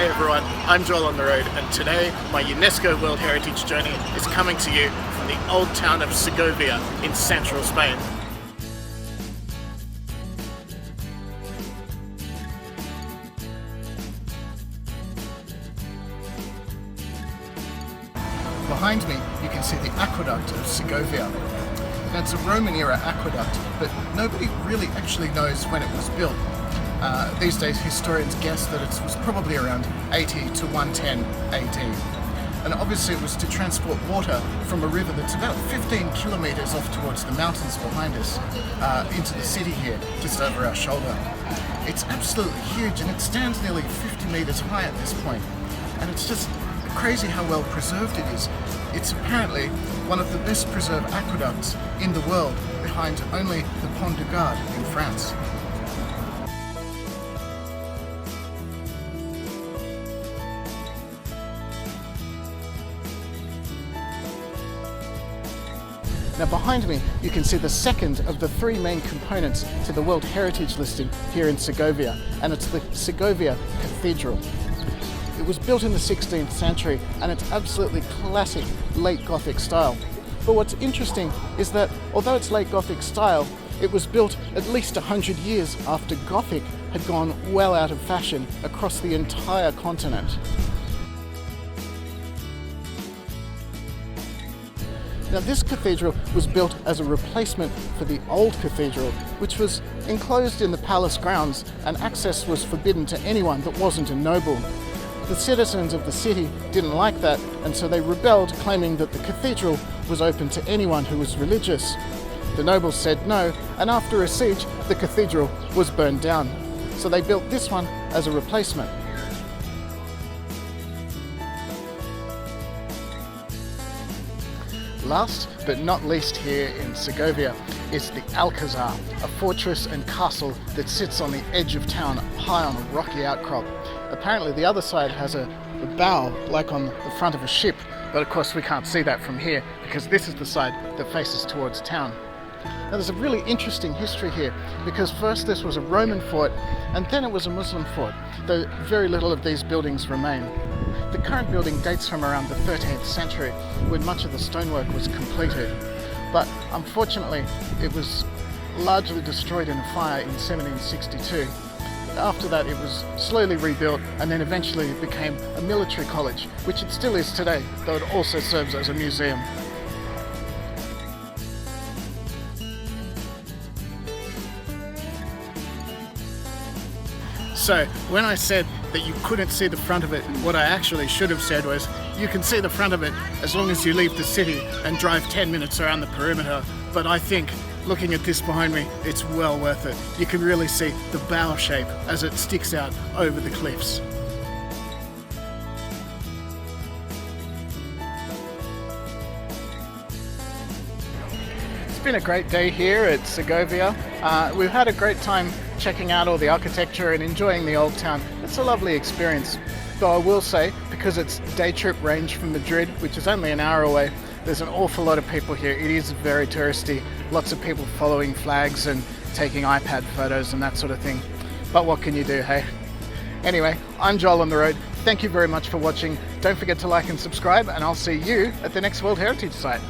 Hey everyone, I'm Joel on the road, and today my UNESCO World Heritage journey is coming to you from the Old Town of Segovia in central Spain. Behind me you can see the Aqueduct of Segovia. Now it's a Roman era aqueduct, but nobody really actually knows when it was built. These days historians guess that it was probably around 80 to 110 AD. And obviously it was to transport water from a river that's about 15 kilometers off towards the mountains behind us into the city here, just over our shoulder. It's absolutely huge, and it stands nearly 50 meters high at this point. And it's just crazy how well preserved it is. It's apparently one of the best preserved aqueducts in the world, behind only the Pont du Gard in France. Now behind me you can see the second of the three main components to the World Heritage listing here in Segovia, and it's the Segovia Cathedral. It was built in the 16th century and it's absolutely classic late Gothic style. But what's interesting is that although it's late Gothic style, it was built at least 100 years after Gothic had gone well out of fashion across the entire continent. Now this cathedral was built as a replacement for the old cathedral, which was enclosed in the palace grounds, and access was forbidden to anyone that wasn't a noble. The citizens of the city didn't like that, and so they rebelled, claiming that the cathedral was open to anyone who was religious. The nobles said no, and after a siege, the cathedral was burned down. So they built this one as a replacement. Last but not least here in Segovia is the Alcazar, a fortress and castle that sits on the edge of town high on a rocky outcrop. Apparently the other side has a bow like on the front of a ship, but of course we can't see that from here because this is the side that faces towards town. Now there's a really interesting history here, because first this was a Roman fort and then it was a Muslim fort, though very little of these buildings remain. The current building dates from around the 13th century, when much of the stonework was completed, but unfortunately it was largely destroyed in a fire in 1762. After that it was slowly rebuilt, and then eventually it became a military college, which it still is today, though it also serves as a museum. So when I said that you couldn't see the front of it, what I actually should have said was you can see the front of it as long as you leave the city and drive 10 minutes around the perimeter. But I think, looking at this behind me, it's well worth it. You can really see the bow shape as it sticks out over the cliffs. It's been a great day here at Segovia. We've had a great time checking out all the architecture and enjoying the old town. It's a lovely experience. Though I will say, because it's day trip range from Madrid, which is only an hour away, there's an awful lot of people here. It is very touristy. Lots of people following flags and taking iPad photos and that sort of thing. But what can you do, hey? Anyway, I'm Joel on the road. Thank you very much for watching. Don't forget to like and subscribe, and I'll see you at the next World Heritage site.